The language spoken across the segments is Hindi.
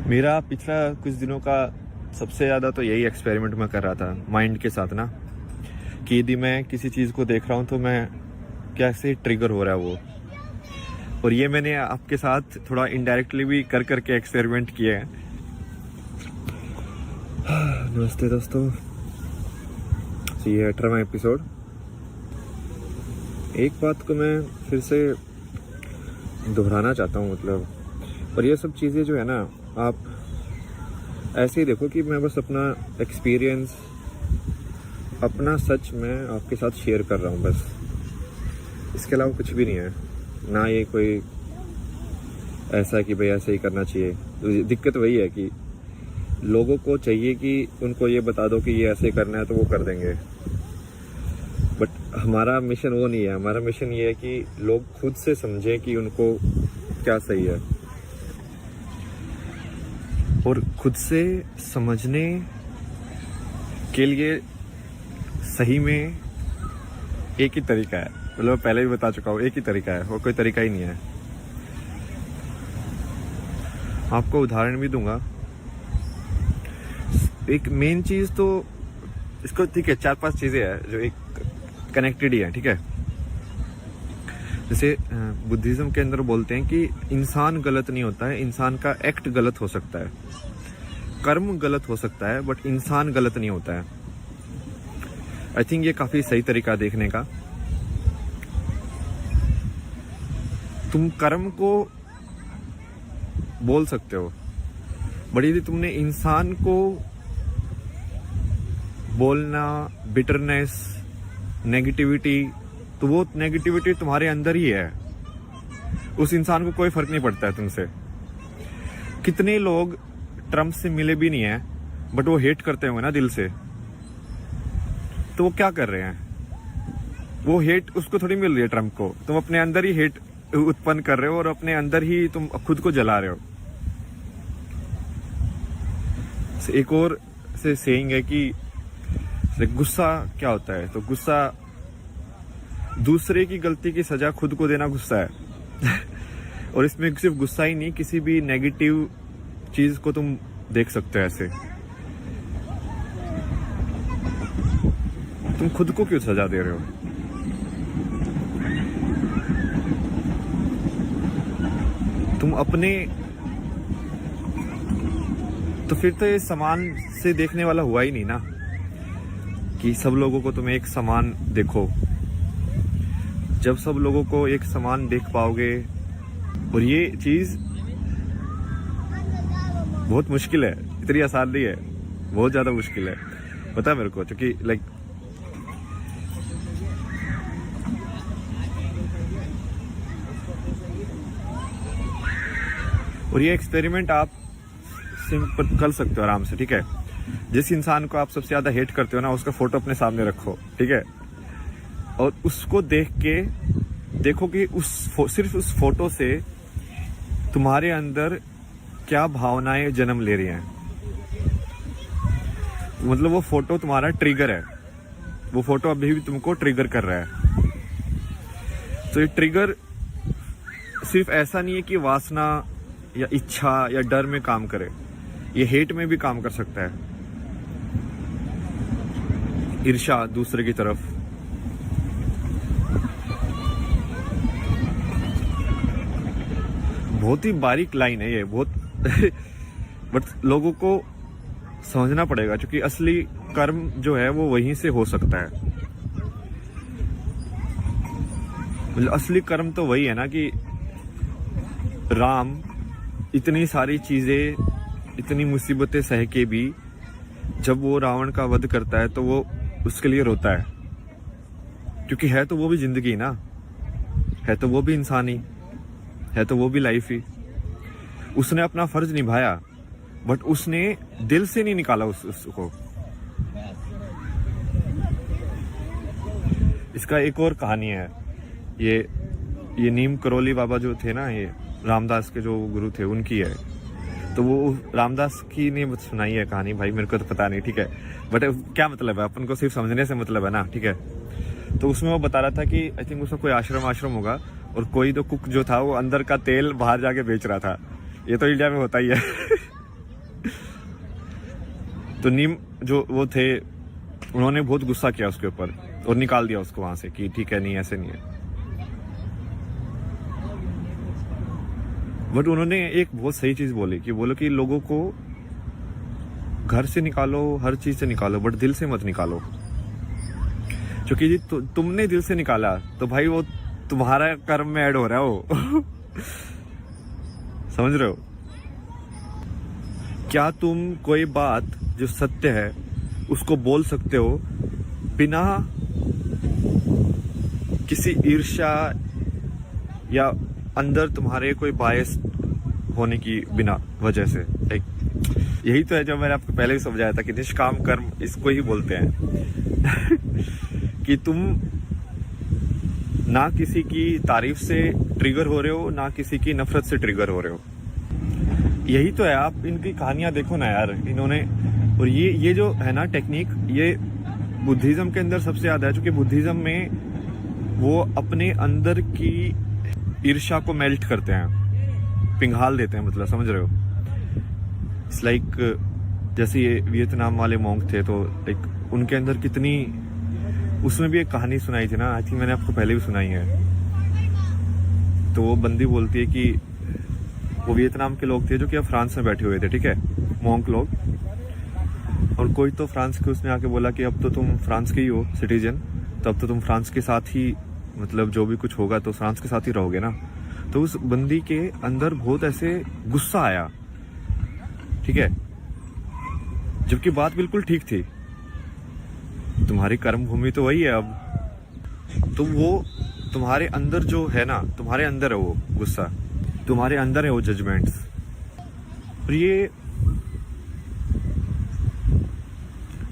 मेरा पिछला कुछ दिनों का सबसे ज़्यादा तो यही एक्सपेरिमेंट मैं कर रहा था माइंड के साथ ना, कि यदि मैं किसी चीज़ को देख रहा हूँ तो मैं कैसे ट्रिगर हो रहा है वो। और ये मैंने आपके साथ थोड़ा इनडायरेक्टली भी कर करके एक्सपेरिमेंट किए हैं। नमस्ते दोस्तों, ये 18वां एपिसोड। एक बात को मैं फिर से दोहराना चाहता हूँ, मतलब, और ये सब चीज़ें जो है ना, आप ऐसे ही देखो कि मैं बस अपना एक्सपीरियंस, अपना सच मैं आपके साथ शेयर कर रहा हूँ बस। इसके अलावा कुछ भी नहीं है। ना ये कोई ऐसा है कि भाई ऐसे ही करना चाहिए। तो दिक्कत वही है कि लोगों को चाहिए कि उनको ये बता दो कि ये ऐसे करना है तो वो कर देंगे, बट हमारा मिशन वो नहीं है। हमारा मिशन ये है कि लोग खुद से समझें कि उनको क्या सही है। और खुद से समझने के लिए सही में एक ही तरीका है, मतलब पहले भी बता चुका हूँ, एक ही तरीका है, और कोई तरीका ही नहीं है। आपको उदाहरण भी दूंगा। एक मेन चीज़ तो इसको, ठीक है, 4-5 चीज़ें हैं जो एक कनेक्टेड ही है, ठीक है। जैसे बुद्धिज्म के अंदर बोलते हैं कि इंसान गलत नहीं होता है, इंसान का एक्ट गलत हो सकता है, कर्म गलत हो सकता है, बट इंसान गलत नहीं होता है। आई थिंक ये काफी सही तरीका देखने का। तुम कर्म को बोल सकते हो, बट यदि तुमने इंसान को बोलना, बिटरनेस, नेगेटिविटी, तो वो नेगेटिविटी तुम्हारे अंदर ही है। उस इंसान को कोई फर्क नहीं पड़ता है तुमसे। कितने लोग ट्रम्प से मिले भी नहीं है, बट वो हेट करते होंगे ना दिल से, तो वो क्या कर रहे हैं? वो हेट उसको थोड़ी मिल रही है ट्रम्प को, तुम अपने अंदर ही हेट उत्पन्न कर रहे हो और अपने अंदर ही तुम खुद को जला रहे हो। एक और से सेइंग है कि गुस्सा क्या होता है, तो गुस्सा दूसरे की गलती की सजा खुद को देना गुस्सा है। और इसमें सिर्फ गुस्सा ही नहीं, किसी भी नेगेटिव चीज को तुम देख सकते हो ऐसे। तुम खुद को क्यों सजा दे रहे हो? तुम अपने, तो फिर तो ये समान से देखने वाला हुआ ही नहीं ना, कि सब लोगों को तुम एक समान देखो। जब सब लोगों को एक समान देख पाओगे, और ये चीज बहुत मुश्किल है, इतनी आसान नहीं है, बहुत ज्यादा मुश्किल है, पता है मेरे को, क्योंकि लाइक और ये एक्सपेरिमेंट आप सिंपल कर सकते हो आराम से, ठीक है। जिस इंसान को आप सबसे ज्यादा हेट करते हो ना, उसका फोटो अपने सामने रखो, ठीक है, और उसको देख के देखो कि सिर्फ उस फोटो से तुम्हारे अंदर क्या भावनाएं जन्म ले रही हैं। मतलब वो फोटो तुम्हारा ट्रिगर है, वो फोटो अभी भी तुमको ट्रिगर कर रहा है। तो ये ट्रिगर सिर्फ ऐसा नहीं है कि वासना या इच्छा या डर में काम करे, ये हेट में भी काम कर सकता है। ईर्ष्या दूसरे की तरफ, बहुत ही बारीक लाइन है ये, बहुत। बट लोगों को समझना पड़ेगा, क्योंकि असली कर्म जो है वो वहीं से हो सकता है। मतलब असली कर्म तो वही है ना कि राम इतनी सारी चीजें, इतनी मुसीबतें सह के भी जब वो रावण का वध करता है तो वो उसके लिए रोता है, क्योंकि है तो वो भी जिंदगी ना, है तो वो भी इंसान ही है, तो वो भी लाइफ ही। उसने अपना फर्ज निभाया, बट उसने दिल से नहीं निकाला उसको। इसका एक और कहानी है। ये नीम करोली बाबा जो थे ना, ये रामदास के जो गुरु थे, उनकी है। तो वो रामदास की ने सुनाई है कहानी, भाई मेरे को तो पता नहीं, ठीक है, बट क्या मतलब है, अपन को सिर्फ समझने से मतलब है ना, ठीक है। तो उसमें वो बता रहा था कि आई थिंक उसका कोई आश्रम होगा, और कोई तो कुक जो था वो अंदर का तेल बाहर जाके बेच रहा था। ये तो इंडिया में होता ही है। तो नीम जो वो थे, उन्होंने बहुत गुस्सा किया उसके ऊपर और निकाल दिया उसको वहां से कि ठीक है, नहीं ऐसे नहीं है। बट उन्होंने एक बहुत सही चीज बोली कि बोलो कि लोगों को घर से निकालो, हर चीज से निकालो, बट दिल से मत निकालो। क्योंकि जी तुमने दिल से निकाला तो भाई वो तुम्हारा कर्म में ऐड हो रहा है वो। समझ रहे हो? क्या तुम कोई बात जो सत्य है उसको बोल सकते हो बिना किसी ईर्ष्या या अंदर तुम्हारे कोई बायस होने की बिना वजह से? लाइक यही तो है जो मैंने आपको पहले भी समझाया था कि निष्काम कर्म इसको ही बोलते हैं। कि तुम ना किसी की तारीफ से ट्रिगर हो रहे हो, ना किसी की नफरत से ट्रिगर हो रहे हो। यही तो है। आप इनकी कहानियां देखो ना यार, इन्होंने, और ये जो है ना टेक्निक, ये बुद्धिज्म के अंदर सबसे ज्यादा है। क्योंकि बुद्धिज्म में वो अपने अंदर की ईर्ष्या को मेल्ट करते हैं, पिघाल देते हैं, मतलब समझ रहे हो? इट्स लाइक जैसे ये वियतनाम वाले मॉन्क थे, तो लाइक उनके अंदर कितनी, उसमें भी एक कहानी सुनाई थी ना, आई थिंक मैंने आपको पहले भी सुनाई है। तो वो बंदी बोलती है कि वो वियतनाम के लोग थे जो कि अब फ्रांस में बैठे हुए थे, ठीक है, मॉन्क लोग। और कोई तो फ्रांस के उसने आके बोला कि अब तो तुम फ्रांस के ही हो सिटीजन, तो अब तो तुम फ्रांस के साथ ही, मतलब जो भी कुछ होगा तो फ्रांस के साथ ही रहोगे ना। तो उस बंदी के अंदर बहुत ऐसे गुस्सा आया, ठीक है, जबकि बात बिल्कुल ठीक थी। तुम्हारी कर्म भूमि तो वही है अब। तो वो तुम्हारे अंदर जो है ना, तुम्हारे अंदर है वो गुस्सा, तुम्हारे अंदर है वो जजमेंट्स। और ये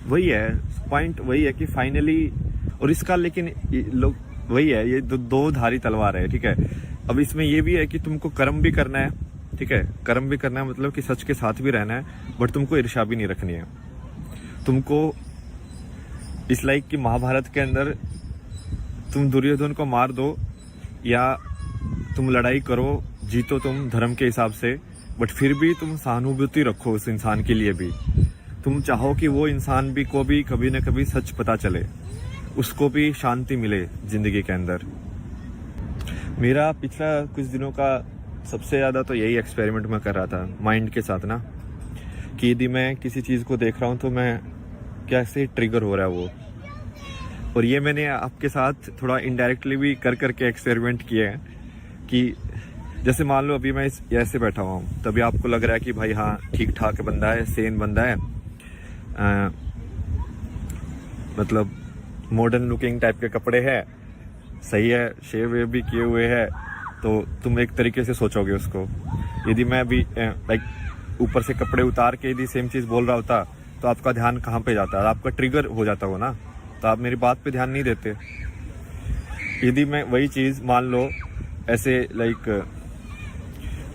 वही है पॉइंट, वही है कि फाइनली, और इसका लेकिन लोग वही है, ये दो धारी तलवार है, ठीक है। अब इसमें ये भी है कि तुमको कर्म भी करना है, ठीक है, कर्म भी करना है, मतलब कि सच के साथ भी रहना है, बट तुमको ईर्ष्या भी नहीं रखनी है। तुमको इस लाइक कि महाभारत के अंदर तुम दुर्योधन को मार दो या तुम लड़ाई करो, जीतो तुम धर्म के हिसाब से, बट फिर भी तुम सहानुभूति रखो उस इंसान के लिए भी। तुम चाहो कि वो इंसान भी को भी कभी ना कभी सच पता चले, उसको भी शांति मिले जिंदगी के अंदर। मेरा पिछला कुछ दिनों का सबसे ज़्यादा तो यही एक्सपेरिमेंट मैं कर रहा था माइंड के साथ ना, कि यदि मैं किसी चीज़ को देख रहा हूँ तो मैं कैसे ट्रिगर हो रहा है वो। और ये मैंने आपके साथ थोड़ा इनडायरेक्टली भी कर करके एक्सपेरिमेंट किए हैं कि जैसे मान लो अभी मैं ऐसे बैठा हुआ हूँ, तभी आपको लग रहा है कि भाई हाँ ठीक ठाक बंदा है, सेन बंदा है, मतलब मॉडर्न लुकिंग टाइप के कपड़े हैं, सही है, शेव वेव भी किए हुए हैं, तो तुम एक तरीके से सोचोगे उसको। यदि मैं भी लाइक ऊपर से कपड़े उतार के यदि सेम चीज़ बोल रहा होता तो आपका ध्यान कहाँ पे जाता, आपका ट्रिगर हो जाता हो ना, तो आप मेरी बात पे ध्यान नहीं देते। यदि मैं वही चीज़ मान लो ऐसे लाइक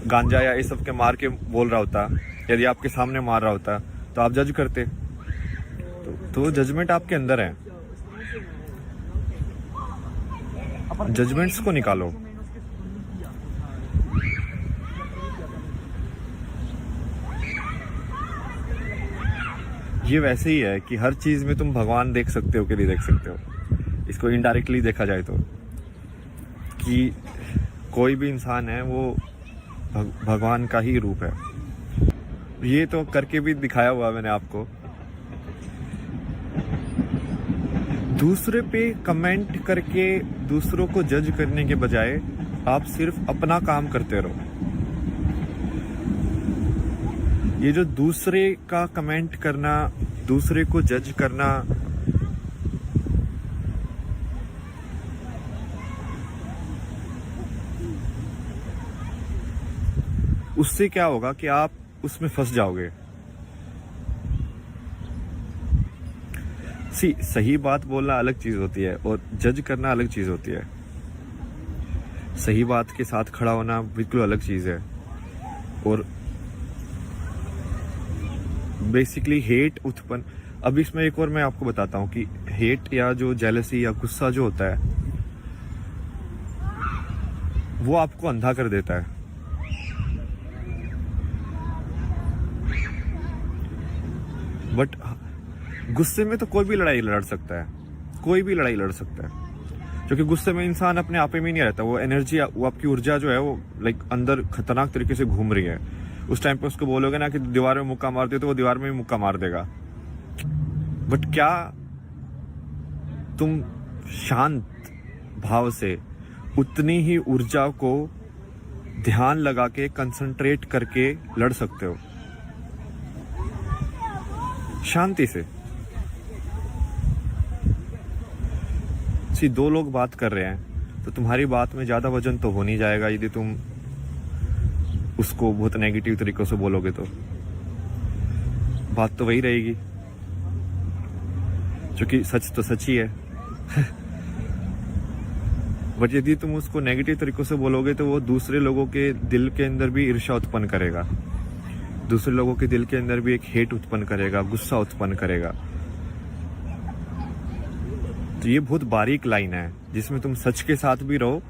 गांजा या ये सब के मार के बोल रहा होता, यदि आपके सामने मार रहा होता तो आप जज करते। तो जजमेंट आपके अंदर है, जजमेंट्स को निकालो। ये वैसे ही है कि हर चीज में तुम भगवान देख सकते हो कि नहीं देख सकते हो। इसको इनडायरेक्टली देखा जाए तो कि कोई भी इंसान है वो भगवान का ही रूप है। ये तो करके भी दिखाया हुआ मैंने आपको। दूसरे पे कमेंट करके दूसरों को जज करने के बजाय आप सिर्फ अपना काम करते रहो। ये जो दूसरे का कमेंट करना, दूसरे को जज करना, उससे क्या होगा कि आप उसमें फंस जाओगे। सही बात बोलना अलग चीज होती है और जज करना अलग चीज होती है। सही बात के साथ खड़ा होना बिल्कुल अलग चीज है। और बेसिकली हेट उत्पन्न, अब इसमें एक और मैं आपको बताता हूँ कि हेट या जो जेलसी या गुस्सा जो होता है वो आपको अंधा कर देता है। बट गुस्से में तो कोई भी लड़ाई लड़ सकता है, कोई भी लड़ाई लड़ सकता है, क्योंकि गुस्से में इंसान अपने आप में नहीं रहता। वो एनर्जी, वो आपकी ऊर्जा जो है वो लाइक अंदर खतरनाक तरीके से घूम रही है। उस टाइम पे उसको बोलोगे ना कि दीवार में मुक्का मार दे, तो वो दीवार में भी मुक्का मार देगा। बट क्या तुम शांत भाव से उतनी ही ऊर्जा को ध्यान लगा के कंसंट्रेट करके लड़ सकते हो शांति से? दो लोग बात कर रहे हैं तो तुम्हारी बात में ज्यादा वजन तो हो नहीं जाएगा यदि तुम उसको बहुत नेगेटिव तरीकों से बोलोगे, तो बात तो वही रहेगी, क्योंकि सच तो सच ही है। बट यदि तुम उसको नेगेटिव तरीकों से बोलोगे तो वो दूसरे लोगों के दिल के अंदर भी ईर्ष्या उत्पन्न करेगा, दूसरे लोगों के दिल के अंदर भी एक हेट उत्पन्न करेगा, गुस्सा उत्पन्न करेगा। तो ये बहुत बारीक लाइन है जिसमें तुम सच के साथ भी रहो,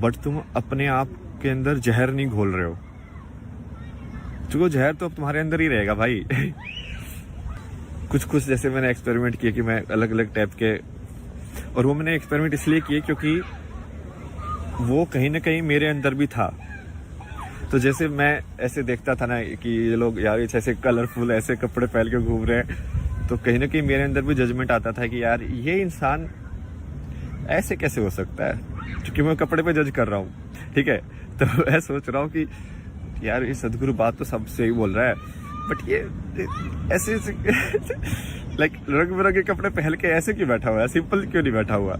बट तुम अपने आप के अंदर जहर नहीं घोल रहे हो, क्योंकि जहर तो अब तुम्हारे अंदर ही रहेगा भाई। कुछ जैसे मैंने एक्सपेरिमेंट किए कि मैं अलग अलग टाइप के, और वो मैंने एक्सपेरिमेंट इसलिए किए क्योंकि वो कहीं ना कहीं मेरे अंदर भी था। तो जैसे मैं ऐसे देखता था ना कि ये लोग यार ऐसे कलरफुल ऐसे कपड़े पहन के घूम रहे हैं, तो कहीं ना कहीं मेरे अंदर भी जजमेंट आता था कि यार ये इंसान ऐसे कैसे हो सकता है, क्योंकि मैं कपड़े पे जज कर रहा हूँ, ठीक है। तो मैं सोच रहा हूँ कि यार ये सदगुरु बात तो सबसे ही बोल रहा है, बट ये ऐसे लाइक रंग बिरंगे कपड़े पहन के ऐसे क्यों बैठा हुआ है, सिंपल क्यों नहीं बैठा हुआ?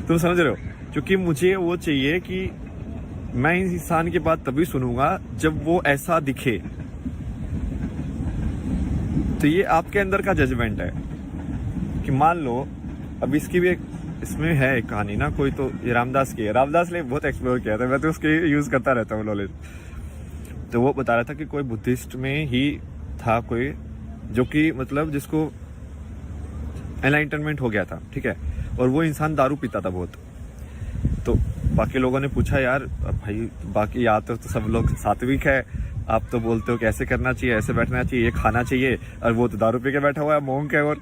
तुम समझ रहे हो? क्योंकि मुझे वो चाहिए कि मैं इस इंसान की बात तभी सुनूंगा जब वो ऐसा दिखे। तो ये आपके अंदर का जजमेंट है कि मान लो, अब इसकी भी एक इसमें है एक कहानी ना, कोई तो ये रामदास की है, रामदास ने बहुत एक्सप्लोर किया था, मैं तो उसके यूज करता रहता हूँ नॉलेज। तो वो बता रहा था कि कोई बुद्धिस्ट में ही था कोई, जो कि मतलब जिसको एनलाइटनमेंट हो गया था, ठीक है, और वो इंसान दारू पीता था बहुत। तो बाकी लोगों ने पूछा यार भाई बाकी या तो सब लोग सात्विक है, आप तो बोलते हो कि ऐसे करना चाहिए, ऐसे बैठना चाहिए, ये खाना चाहिए, और वो तो दारू पी के बैठा हुआ है, मोंक है। और